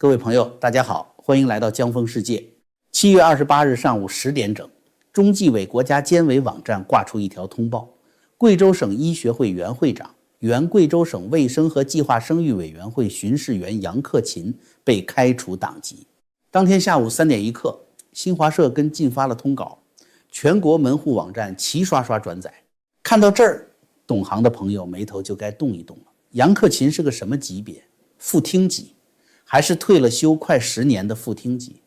各位朋友，大家好，欢迎来到江峰世界。7月28日上午10点整，中纪委国家监委网站挂出一条通报：贵州省医学会原会长、原贵州省卫生和计划生育委员会巡视员杨克勤被开除党籍。当天下午3点一刻，新华社跟进发了通稿，全国门户网站齐刷刷转载。看到这儿，懂行的朋友眉头就该动一动了。杨克勤是个什么级别？副厅级，还是退了休快10年的副厅级？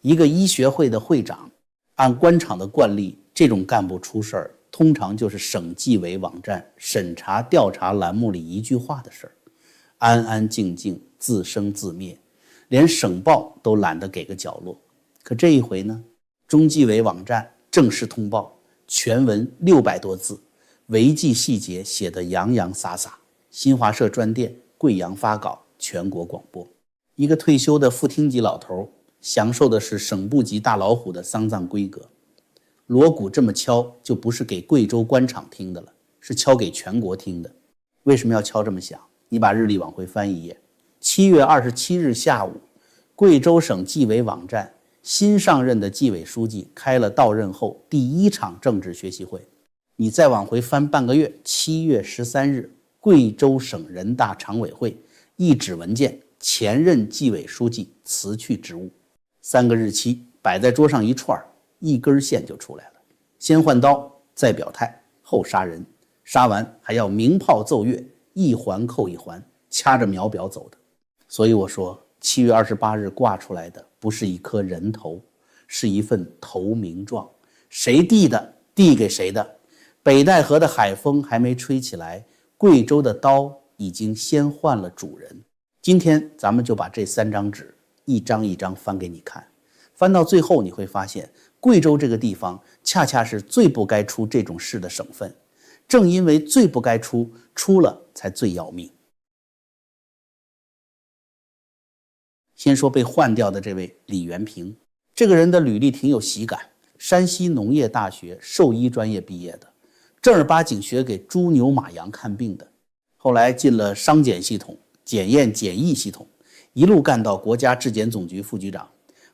一个医学会的会长，按官场的惯例，这种干部出事儿，通常就是省纪委网站审查调查栏目里一句话的事儿，安安静静，自生自灭，连省报都懒得给个角落。可这一回呢，中纪委网站正式通报，全文600多字，违纪细节写得洋洋洒洒。新华社专电，贵阳发稿，全国广播。一个退休的副厅级老头享受的是省部级大老虎的丧葬规格，锣鼓这么敲就不是给贵州官场听的了，是敲给全国听的。为什么要敲这么响？你把日历往回翻一页，7月27日下午，贵州省纪委网站新上任的纪委书记开了到任后第1场政治学习会。你再往回翻半个月，7月13日，贵州省人大常委会一纸文件，前任纪委书记辞去职务。3个日期摆在桌上一串，一根线就出来了。先换刀，再表态，后杀人，杀完还要鸣炮奏乐，一环扣一环，掐着秒表走的。所以我说7月28日挂出来的不是一颗人头，是一份投名状。谁递的？递给谁的？北戴河的海风还没吹起来，贵州的刀已经先换了主人。今天咱们就把这3张纸一张一张翻给你看，翻到最后你会发现，贵州这个地方恰恰是最不该出这种事的省份，正因为最不该出，出了才最要命。先说被换掉的这位李元平，这个人的履历挺有喜感，山西农业大学兽医专业毕业的，正儿八经学给猪牛马羊看病的，后来进了商检系统、检验检疫系统，一路干到国家质检总局副局长，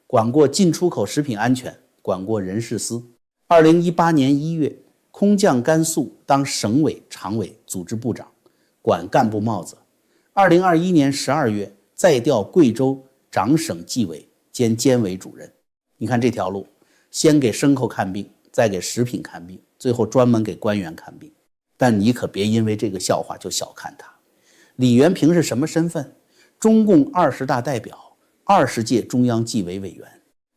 管过进出口食品安全，管过人事司。2018年1月，空降甘肃当省委常委组织部长，管干部帽子。2021年12月，再调贵州长省纪委兼监委主任。你看这条路，先给牲口看病，再给食品看病，最后专门给官员看病。但你可别因为这个笑话就小看他。李元平是什么身份？中共20大代表，20届中央纪委委员。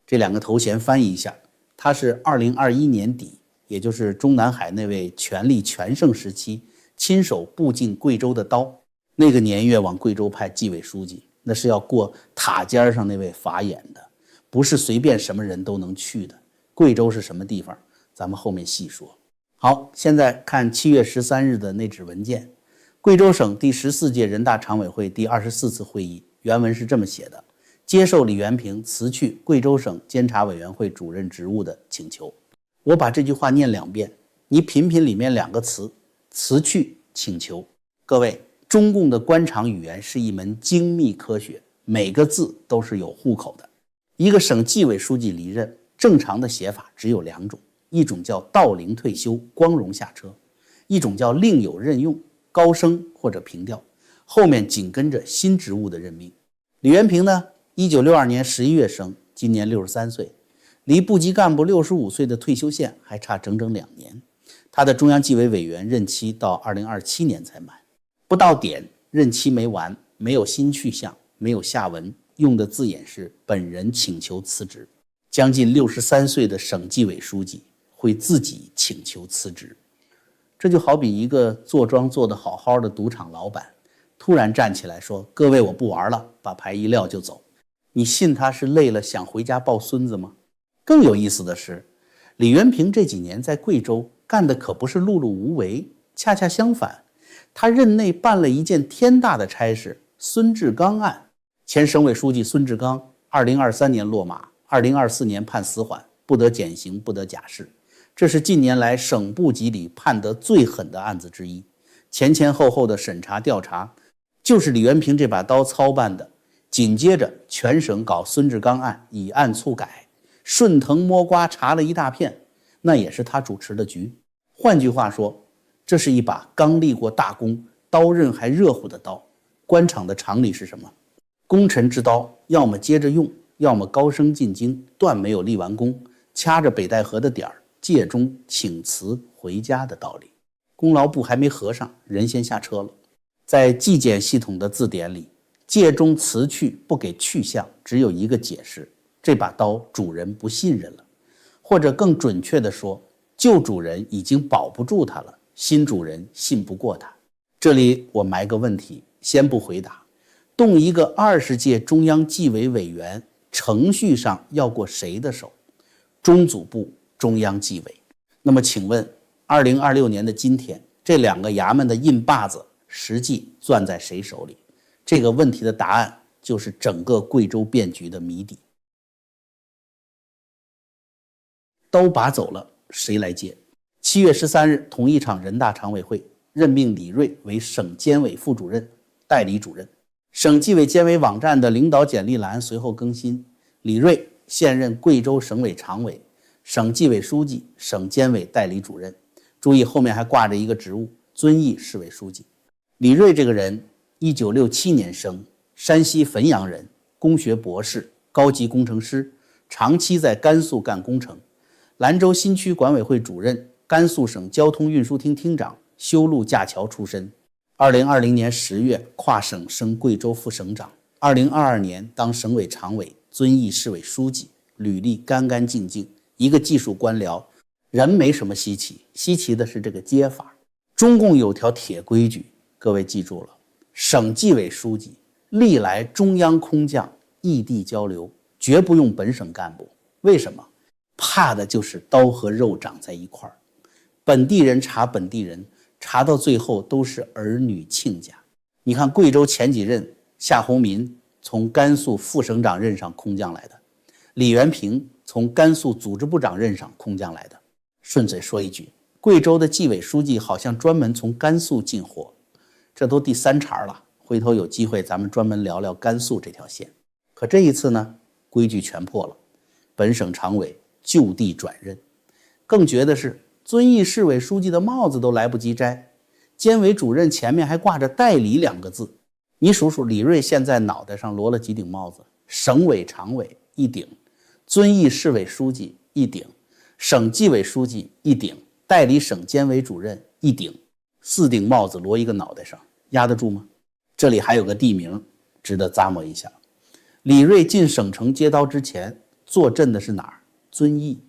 这2个头衔翻译一下，他是2021年底，也就是中南海那位权力全盛时期，亲手步进贵州的刀。那个年月往贵州派纪委书记，那是要过塔尖上那位法眼的，不是随便什么人都能去的。贵州是什么地方？咱们后面细说。好，现在看7月13日的那纸文件，贵州省第14届人大常委会第24次会议，原文是这么写的：接受李元平辞去贵州省监察委员会主任职务的请求。我把这句话念2遍，你品品里面2个词：辞去、请求。各位，中共的官场语言是一门精密科学，每个字都是有户口的。一个省纪委书记离任，正常的写法只有2种，一种叫到龄退休，光荣下车；一种叫另有任用，高升或者平调，后面紧跟着新职务的任命。李元平呢，1962年11月生，今年63岁，离部级干部65岁的退休线还差整整2年。他的中央纪委委员任期到2027年才满，不到点，任期没完，没有新去向，没有下文，用的字眼是本人请求辞职。将近63岁的省纪委书记会自己请求辞职，这就好比一个坐庄做得好好的赌场老板，突然站起来说：“各位，我不玩了，把牌一撂就走。”你信他是累了想回家抱孙子吗？更有意思的是，李元平这几年在贵州干的可不是碌碌无为，恰恰相反，他任内办了一件天大的差事——孙志刚案。前省委书记孙志刚2023年落马，2024年判死缓，不得减刑，不得假释。这是近年来省部级里判得最狠的案子之一。前前后后的审查调查，就是李元平这把刀操办的，紧接着全省搞孙志刚案，以案促改，顺藤摸瓜查了一大片，那也是他主持的局。换句话说，这是一把刚立过大功，刀刃还热乎的刀。官场的常理是什么？功臣之刀，要么接着用，要么高升进京，断没有立完功，掐着北戴河的点儿，届中请辞回家的道理。功劳簿还没合上，人先下车了。在纪检系统的字典里，届中辞去不给去向，只有一个解释：这把刀主人不信任了，或者更准确地说，旧主人已经保不住他了，新主人信不过他。这里我埋个问题，先不回答。动一个20届中央纪委委员，程序上要过谁的手？中组部、中央纪委。那么请问2026年的今天，这2个衙门的印把子实际攥在谁手里？这个问题的答案就是整个贵州变局的谜底。刀把走了，谁来接？7月13日，同一场人大常委会任命李锐为省监委副主任、代理主任。省纪委监委网站的领导简历栏随后更新，李锐现任贵州省委常委、省纪委书记、省监委代理主任。注意后面还挂着一个职务，遵义市委书记。李锐这个人1967年生，山西汾阳人，工学博士，高级工程师，长期在甘肃干工程，兰州新区管委会主任，甘肃省交通运输厅厅长，修路架桥出身。2020年10月跨省升贵州副省长，2022年当省委常委、遵义市委书记，履历干干净净，一个技术官僚，人没什么稀奇，稀奇的是这个接法。中共有条铁规矩，各位记住了，省纪委书记历来中央空降，异地交流，绝不用本省干部。为什么？怕的就是刀和肉长在一块儿，本地人查本地人，查到最后都是儿女亲家。你看贵州前几任夏宏民从甘肃副省长任上空降来的，李元平从甘肃组织部长任上空降来的。顺嘴说一句，贵州的纪委书记好像专门从甘肃进货，这都第3茬了，回头有机会咱们专门聊聊甘肃这条线。可这一次呢，规矩全破了，本省常委就地转任。更绝的是，遵义市委书记的帽子都来不及摘，监委主任前面还挂着代理2个字。你数数李锐现在脑袋上摞了几顶帽子？省委常委1顶，遵义市委书记1顶，省纪委书记1顶，代理省监委主任1顶，4顶帽子摞一个脑袋上，压得住吗？这里还有个地名值得咂摸一下。李锐进省城接刀之前坐镇的是哪儿？遵义。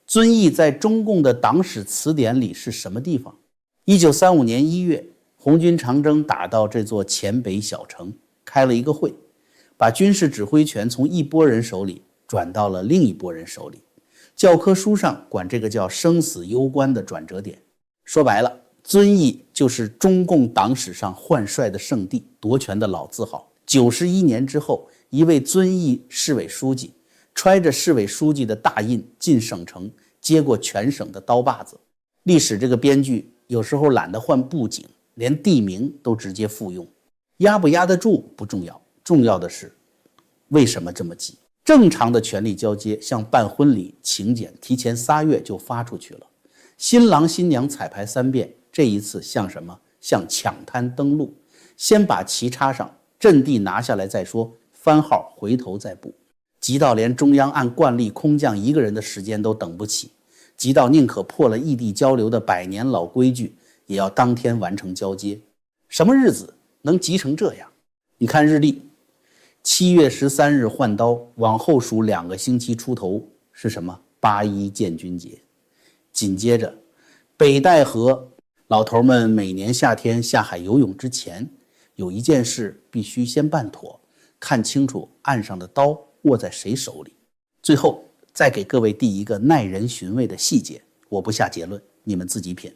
遵义在中共的党史词典里是什么地方？1935年1月，红军长征打到这座黔北小城，开了一个会，把军事指挥权从一拨人手里转到了另一拨人手里。教科书上管这个叫生死攸关的转折点。说白了，遵义就是中共党史上换帅的圣地，夺权的老字号。91年之后，一位遵义市委书记揣着市委书记的大印进省城，接过全省的刀把子。历史这个编剧有时候懒得换布景，连地名都直接复用。压不压得住不重要，重要的是为什么这么急。正常的权力交接，像办婚礼请柬，提前3月就发出去了。新郎新娘彩排3遍，这一次像什么？像抢滩登陆，先把旗插上，阵地拿下来再说，番号回头再补。急到连中央按惯例空降1个人的时间都等不起，急到宁可破了异地交流的100年老规矩，也要当天完成交接。什么日子能急成这样？你看日历，7月13日换刀，往后数2个星期出头是什么？8·1建军节。紧接着北戴河，老头们每年夏天下海游泳之前，有一件事必须先办妥，看清楚岸上的刀握在谁手里。最后再给各位递一个耐人寻味的细节，我不下结论，你们自己品。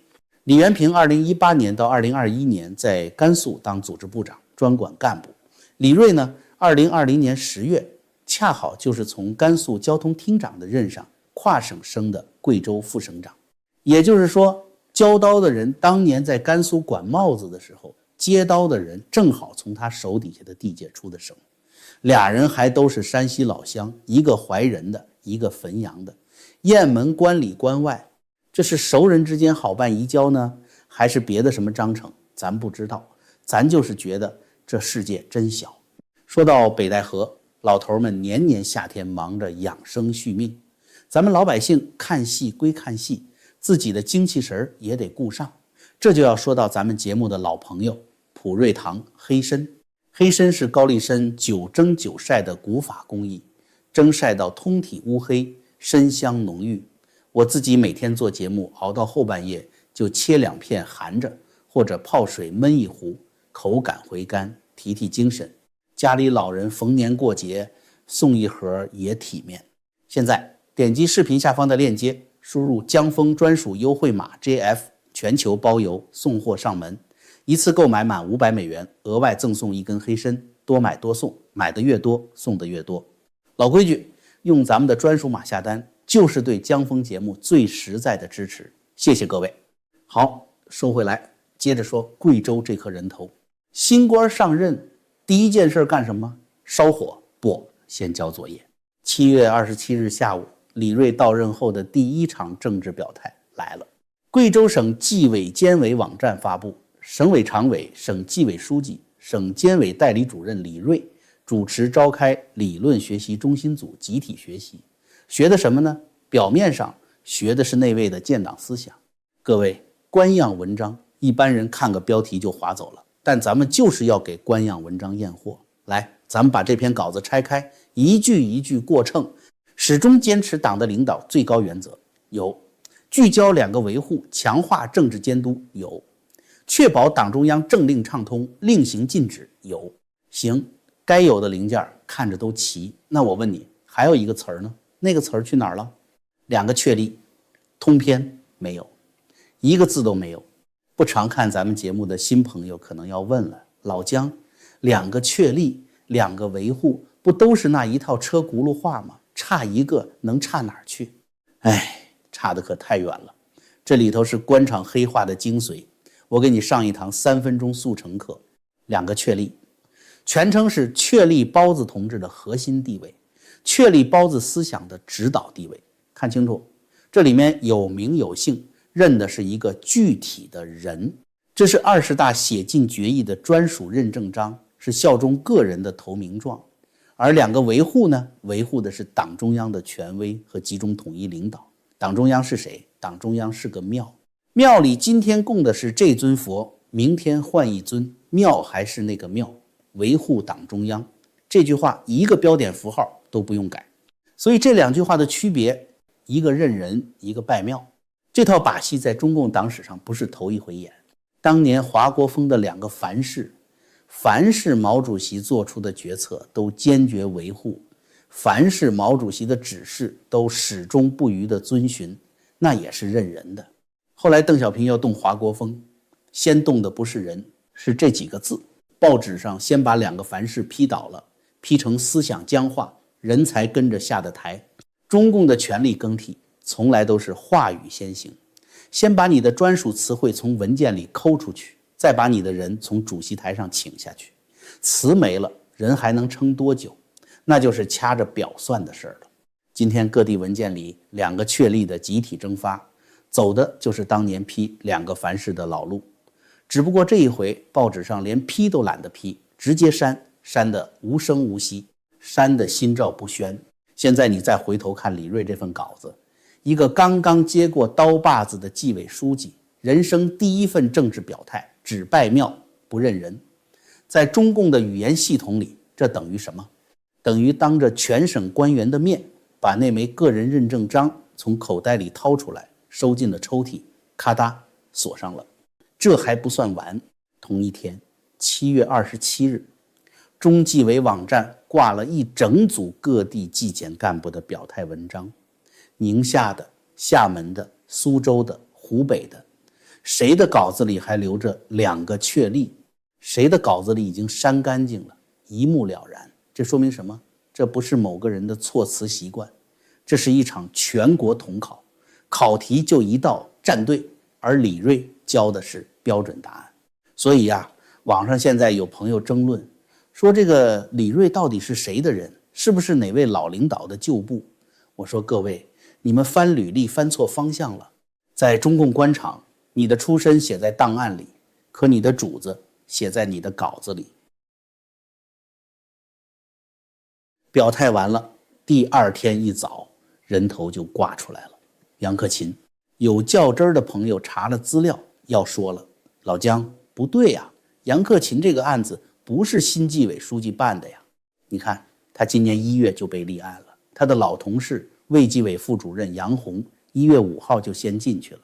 李元平2018年到2021年在甘肃当组织部长，专管干部。李锐呢，2020年10月恰好就是从甘肃交通厅长的任上跨省升的贵州副省长。也就是说，交刀的人当年在甘肃管帽子的时候，接刀的人正好从他手底下的地界出的省。俩人还都是山西老乡，一个怀仁的，一个汾阳的，雁门关里关外，这是熟人之间好办移交呢，还是别的什么章程？咱不知道，咱就是觉得这世界真小。说到北戴河，老头们年年夏天忙着养生续命，咱们老百姓看戏归看戏，自己的精气神也得顾上。这就要说到咱们节目的老朋友普瑞堂黑参。黑参是高丽参9蒸9晒的古法工艺，蒸晒到通体乌黑，参香浓郁。我自己每天做节目熬到后半夜，就切2片含着，或者泡水焖一壶，口感回甘，提提精神。家里老人逢年过节送一盒也体面。现在点击视频下方的链接，输入江峰专属优惠码 JF， 全球包邮，送货上门。一次购买满500美元，额外赠送1根黑参，多买多送，买的越多，送的越多。老规矩，用咱们的专属码下单，就是对江峰节目最实在的支持。谢谢各位。好，说回来，接着说贵州这颗人头。新官上任，第一件事干什么？烧火？不，先交作业。7月27日下午，李瑞到任后的第一场政治表态来了。贵州省纪委监委网站发布，省委常委、省纪委书记、省监委代理主任李瑞主持召开理论学习中心组集体学习。学的什么呢？表面上学的是那位的建党思想。各位，官样文章一般人看个标题就划走了，但咱们就是要给官样文章验货。来，咱们把这篇稿子拆开，一句一句过秤，始终坚持党的领导最高原则。有聚焦2个维护，强化政治监督，有确保党中央政令畅通，令行禁止，有行，该有的零件看着都齐。那我问你，还有一个词儿呢？那个词儿去哪儿了？2个确立，通篇没有，一个字都没有。不常看咱们节目的新朋友可能要问了，老姜，2个确立，2个维护，不都是那一套车轱辘话吗？差一个能差哪儿去？哎，差的可太远了。这里头是官场黑话的精髓。我给你上一堂3分钟速成课。2个确立，全称是确立包子同志的核心地位，确立包子思想的指导地位。看清楚，这里面有名有姓，认的是一个具体的人。这是20大写进决议的专属认证章，是效忠个人的投名状。而2个维护呢，维护的是党中央的权威和集中统一领导。党中央是谁？党中央是个庙，庙里今天供的是这尊佛，明天换一尊，庙还是那个庙。维护党中央，这句话一个标点符号都不用改。所以这2句话的区别，一个认人，一个拜庙。这套把戏在中共党史上不是头一回演。当年华国锋的2个凡是毛主席做出的决策都坚决维护，凡是毛主席的指示都始终不渝地遵循，那也是认人的。后来邓小平要动华国锋，先动的不是人，是这几个字。报纸上先把2个凡是批倒了，批成思想僵化，人才跟着下的台。中共的权力更替从来都是话语先行，先把你的专属词汇从文件里抠出去，再把你的人从主席台上请下去。词没了，人还能撑多久？那就是掐着表算的事儿了。今天各地文件里2个确立的集体蒸发，走的就是当年批2个凡是的老路。只不过这一回报纸上连批都懒得批，直接删得无声无息，删得心照不宣。现在你再回头看李瑞这份稿子，一个刚刚接过刀把子的纪委书记，人生第一份政治表态，只拜庙不认人。在中共的语言系统里，这等于什么？等于当着全省官员的面，把那枚个人认证章从口袋里掏出来，收进了抽屉，咔嗒锁上了。这还不算完，同一天7月27日，中纪委网站挂了一整组各地纪检干部的表态文章，宁夏的、厦门的、苏州的、湖北的，谁的稿子里还留着2个确立，谁的稿子里已经删干净了，一目了然。这说明什么？这不是某个人的措辞习惯，这是一场全国统考，考题就一道站队，而李瑞教的是标准答案。所以网上现在有朋友争论说这个李锐到底是谁的人，是不是哪位老领导的旧部？我说各位，你们翻履历翻错方向了。在中共官场，你的出身写在档案里，可你的主子写在你的稿子里。表态完了，第二天一早，人头就挂出来了。杨克勤，有较真的朋友查了资料，要说了，老姜不对呀，杨克勤这个案子不是新纪委书记办的呀。你看，他今年1月就被立案了，他的老同事卫计委副主任杨红1月5号就先进去了。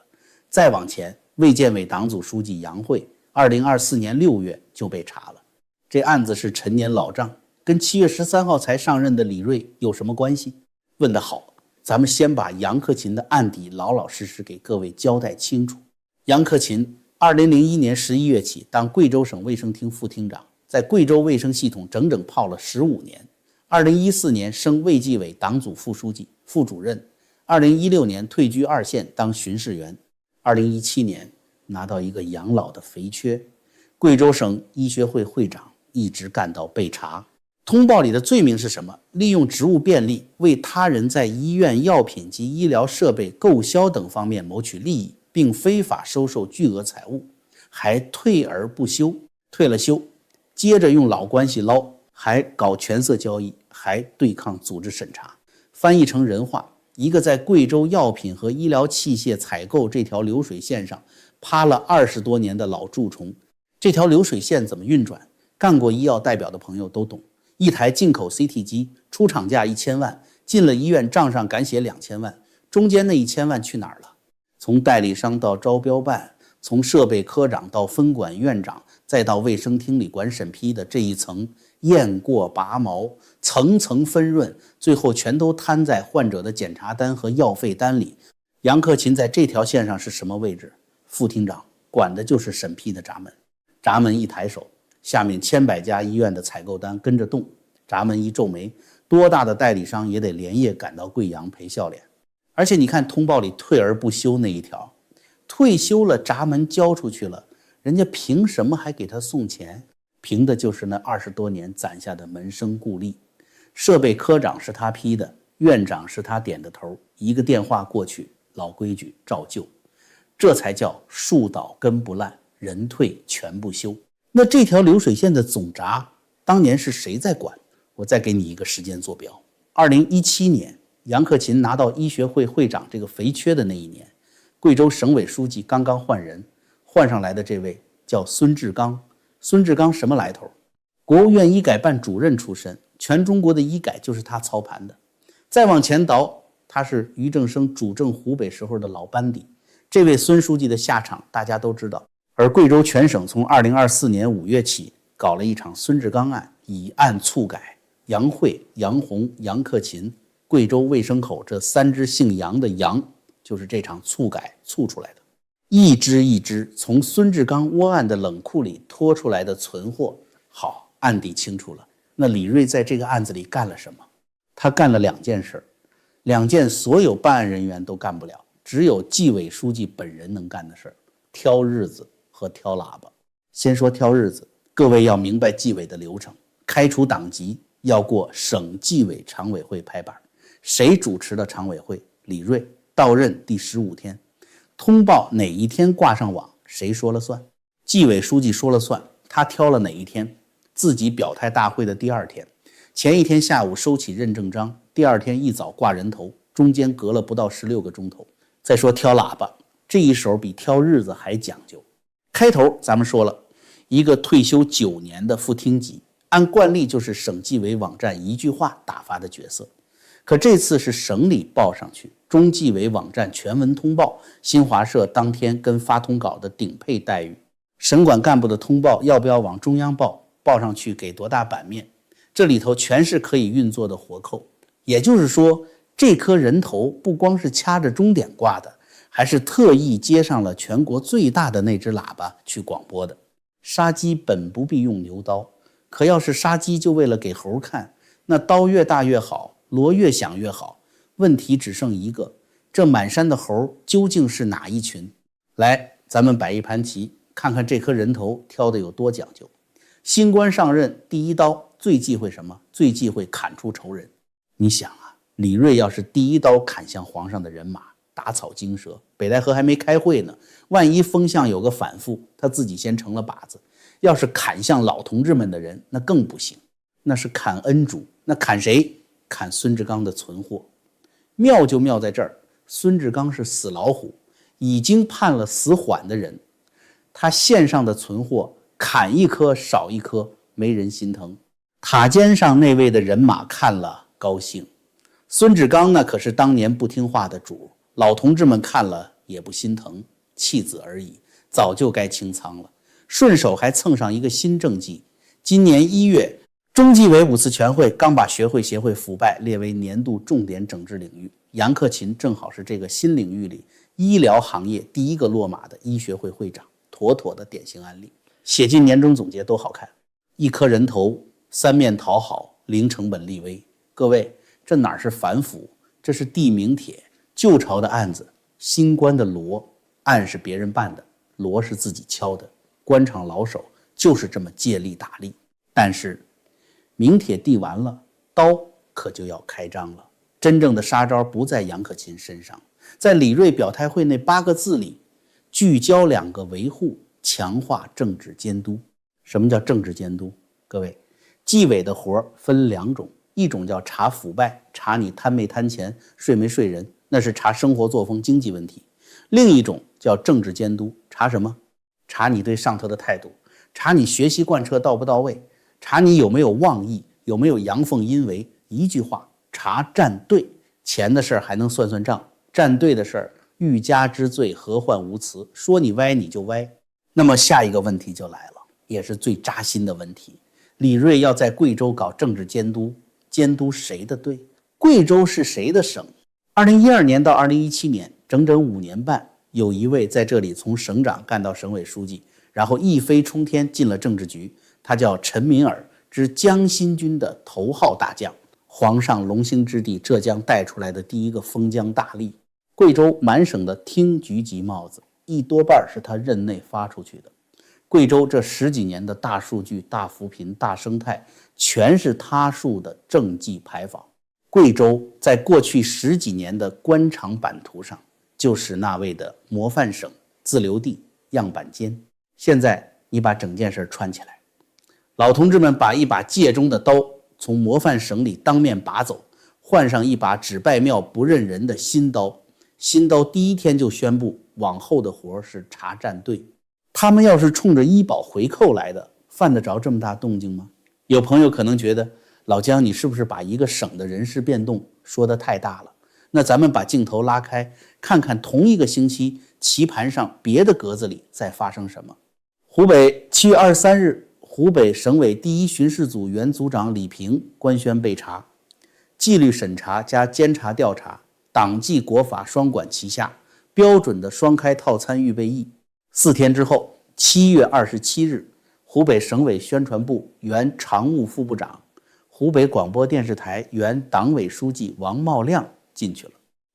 再往前，卫健委党组书记杨慧2024年6月就被查了。这案子是陈年老账，跟7月13号才上任的李锐有什么关系？问得好，咱们先把杨克勤的案底老老实实给各位交代清楚。杨克勤2001年11月起当贵州省卫生厅副厅长，在贵州卫生系统整整泡了15年。2014年升卫计委党组副书记、副主任，2016年退居2线当巡视员，2017年拿到一个养老的肥缺，贵州省医学会会长，一直干到被查。通报里的罪名是什么？利用职务便利，为他人在医院药品及医疗设备购销等方面谋取利益，并非法收受巨额财物，还退而不休，退了休，接着用老关系捞，还搞权色交易，还对抗组织审查。翻译成人话，一个在贵州药品和医疗器械采购这条流水线上趴了20多年的老蛀虫。这条流水线怎么运转？干过医药代表的朋友都懂。一台进口 CT 机出厂价1000万，进了医院账上敢写2000万，中间那1000万去哪儿了？从代理商到招标办，从设备科长到分管院长，再到卫生厅里管审批的这一层，雁过拔毛，层层分润，最后全都摊在患者的检查单和药费单里。杨克勤在这条线上是什么位置？副厅长，管的就是审批的闸门。闸门一抬手，下面千百家医院的采购单跟着动，闸门一皱眉，多大的代理商也得连夜赶到贵阳赔笑脸。而且你看通报里退而不休那一条，退休了闸门交出去了，人家凭什么还给他送钱？凭的就是那20多年攒下的门生故吏。设备科长是他批的，院长是他点的头，一个电话过去，老规矩照旧，这才叫树倒根不烂，人退全不休。那这条流水线的总闸当年是谁在管？我再给你一个时间坐标。2017年，杨克勤拿到医学会会长这个肥缺的那一年，贵州省委书记刚刚换人，换上来的这位叫孙志刚。孙志刚什么来头？国务院医改办主任出身，全中国的医改就是他操盘的。再往前倒，他是俞正声主政湖北时候的老班底。这位孙书记的下场大家都知道。而贵州全省从2024年5月起搞了一场孙志刚案，以案促改，杨慧、杨红、杨克勤，贵州卫生口这3只姓杨的杨，就是这场促改促出来的。一只一只从孙志刚窝案的冷库里拖出来的存货。好，案底清楚了。那李锐在这个案子里干了什么？他干了2件事，2件所有办案人员都干不了，只有纪委书记本人能干的事，挑日子和挑喇叭。先说挑日子，各位要明白纪委的流程。开除党籍要过省纪委常委会拍板，谁主持的常委会？李锐。到任第15天，通报哪一天挂上网，谁说了算？纪委书记说了算，他挑了哪一天？自己表态大会的第2天，前一天下午收起认证章，第2天一早挂人头，中间隔了不到16个钟头。再说挑喇叭，这一手比挑日子还讲究。开头咱们说了，一个退休9年的副厅级，按惯例就是省纪委网站一句话打发的角色，可这次是省里报上去，中纪委网站全文通报，新华社当天跟发通稿的顶配待遇。省管干部的通报要不要往中央报，报上去给多大版面，这里头全是可以运作的活扣。也就是说，这颗人头不光是掐着钟点挂的，还是特意接上了全国最大的那只喇叭去广播的。杀鸡本不必用牛刀，可要是杀鸡就为了给猴看，那刀越大越好，锣越响越好。问题只剩一个，这满山的猴究竟是哪一群？来，咱们摆一盘棋，看看这颗人头挑的有多讲究。新官上任第一刀最忌讳什么？最忌讳砍出仇人。你想啊，李锐要是第一刀砍向皇上的人马，打草惊蛇，北戴河还没开会呢，万一风向有个反复，他自己先成了靶子。要是砍向老同志们的人，那更不行，那是砍恩主。那砍谁？砍孙志刚的存货。妙就妙在这儿，孙志刚是死老虎，已经判了死缓的人，他线上的存货砍一颗少一颗，没人心疼。塔尖上那位的人马看了高兴，孙志刚呢可是当年不听话的主，老同志们看了也不心疼，弃子而已，早就该清仓了。顺手还蹭上一个新政绩，今年1月，中纪委5次全会刚把学会协会腐败列为年度重点整治领域，杨克勤正好是这个新领域里医疗行业第一个落马的医学会会长，妥妥的典型案例。写进年终总结都好看，一颗人头，三面讨好，零成本立威。各位，这哪是反腐，这是递名帖。旧朝的案子，新官的锣，案是别人办的，锣是自己敲的。官场老手就是这么借力打力。但是名帖递完了，刀可就要开张了。真正的杀招不在杨克勤身上，在李锐表态会那8个字里，聚焦2个维护，强化政治监督。什么叫政治监督？各位，纪委的活分2种，一种叫查腐败，查你贪没贪钱，睡没睡人，那是查生活作风经济问题。另一种叫政治监督，查什么？查你对上头的态度，查你学习贯彻到不到位，查你有没有妄议，有没有阳奉阴违。一句话，查站队。钱的事还能算算账，站队的事欲加之罪，何患无辞，说你歪你就歪。那么下一个问题就来了，也是最扎心的问题，李锐要在贵州搞政治监督，监督谁的队？贵州是谁的省？2012年到2017年，整整5年半，有一位在这里从省长干到省委书记，然后一飞冲天进了政治局，他叫陈敏尔，之江心军的头号大将，皇上龙兴之地浙江带出来的第一个封疆大吏。贵州满省的厅局级帽子一多半是他任内发出去的。贵州这10几年的大数据、大扶贫、大生态，全是他树的政绩牌坊。贵州在过去10几年的官场版图上，就是那位的模范省、自留地、样板间。现在你把整件事串起来，老同志们把一把戒中的刀从模范省里当面拔走，换上一把只拜庙不认人的新刀。新刀第一天就宣布，往后的活是查站队。他们要是冲着医保回扣来的，犯得着这么大动静吗？有朋友可能觉得，老姜你是不是把一个省的人事变动说得太大了？那咱们把镜头拉开，看看同一个星期棋盘上别的格子里在发生什么。湖北7月23日，湖北省委第1巡视组原组长李平官宣被查，纪律审查加监察调查，党纪国法双管齐下，标准的双开套餐预备役。4天之后，7月27日，湖北省委宣传部原常务副部长、湖北广播电视台原党委书记王茂亮进去了。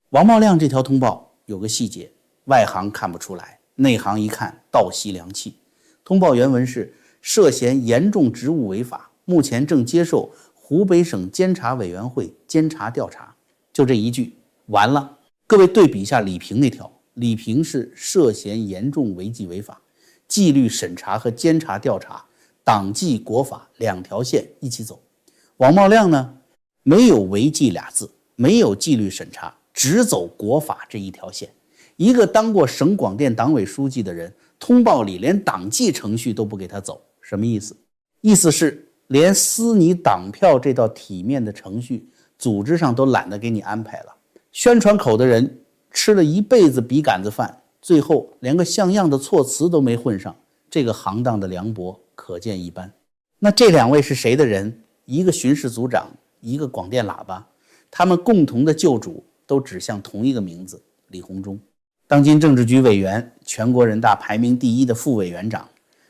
王茂亮这条通报有个细节，外行看不出来，内行一看倒吸凉气。通报原文是：涉嫌严重职务违法，目前正接受湖北省监察委员会监察调查。就这一句完了。各位对比一下李平那条，李平是涉嫌严重违纪违法，纪律审查和监察调查，党纪国法2条线一起走。王茂亮呢，没有违纪俩字，没有纪律审查，只走国法这一条线。一个当过省广电党委书记的人，通报里连党纪程序都不给他走，什么意思？意思是连撕你党票这道体面的程序，组织上都懒得给你安排了。宣传口的人吃了一辈子笔杆子饭，最后连个像样的措辞都没混上，这个行当的凉薄可见一斑。那这2位是谁的人？一个巡视组长，一个广电喇叭，他们共同的救主都指向同一个名字，李鸿忠。当今政治局委员，全国人大排名第1的副委员长，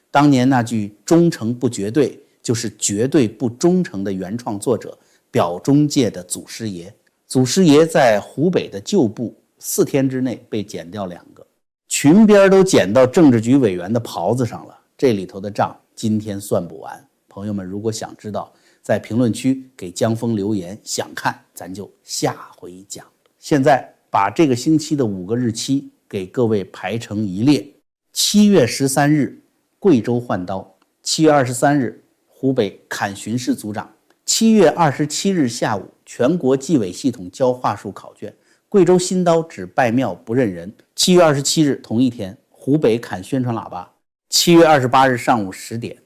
当年那句忠诚不绝对，就是绝对不忠诚的原创作者，表忠界的祖师爷。祖师爷在湖北的旧部4天之内被剪掉2个，裙边都剪到政治局委员的袍子上了，这里头的账今天算不完。朋友们如果想知道，在评论区给江峰留言，想看咱就下回讲。现在把这个星期的5个日期给各位排成一列。7月13日贵州换刀，7月23日湖北砍巡视组长，7月27日下午全国纪委系统交话术考卷，贵州新刀只拜庙不认人。7月27日同一天湖北砍宣传喇叭。7月28日上午10点，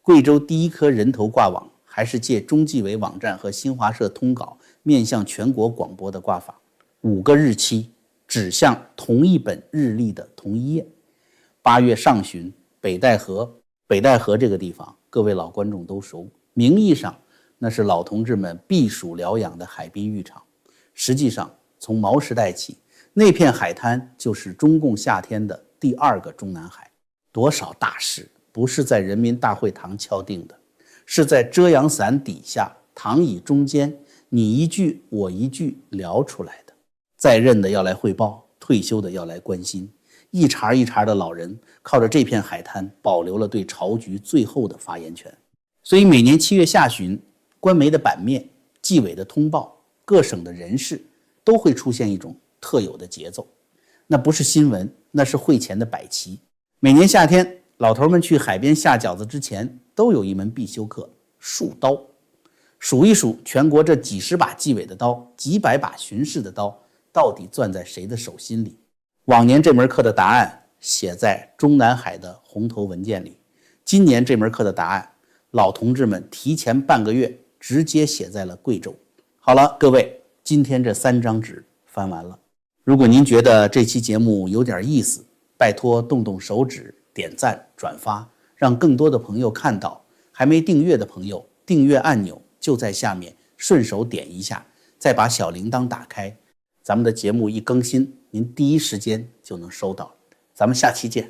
贵州第一颗人头挂网还是借中纪委网站和新华社通稿面向全国广播的挂法。5个日期指向同一本日历的同一页。8月上旬北戴河这个地方各位老观众都熟，名义上那是老同志们避暑疗养的海滨浴场，实际上从毛时代起，那片海滩就是中共夏天的第2个中南海。多少大事不是在人民大会堂敲定的，是在遮阳伞底下躺椅中间你一句我一句聊出来的。在任的要来汇报，退休的要来关心，一茬一茬的老人靠着这片海滩保留了对朝局最后的发言权。所以每年7月下旬，官媒的版面、纪委的通报、各省的人事都会出现一种特有的节奏，那不是新闻，那是会前的摆旗。每年夏天，老头们去海边下饺子之前都有一门必修课，数刀，数一数全国这几十把纪委的刀，几百把巡视的刀到底攥在谁的手心里。往年这门课的答案写在中南海的红头文件里，今年这门课的答案老同志们提前半个月直接写在了贵州。好了，各位，今天这3张纸翻完了。如果您觉得这期节目有点意思，拜托动动手指点赞转发，让更多的朋友看到。还没订阅的朋友，订阅按钮就在下面，顺手点一下，再把小铃铛打开，咱们的节目一更新，您第一时间就能收到。咱们下期见。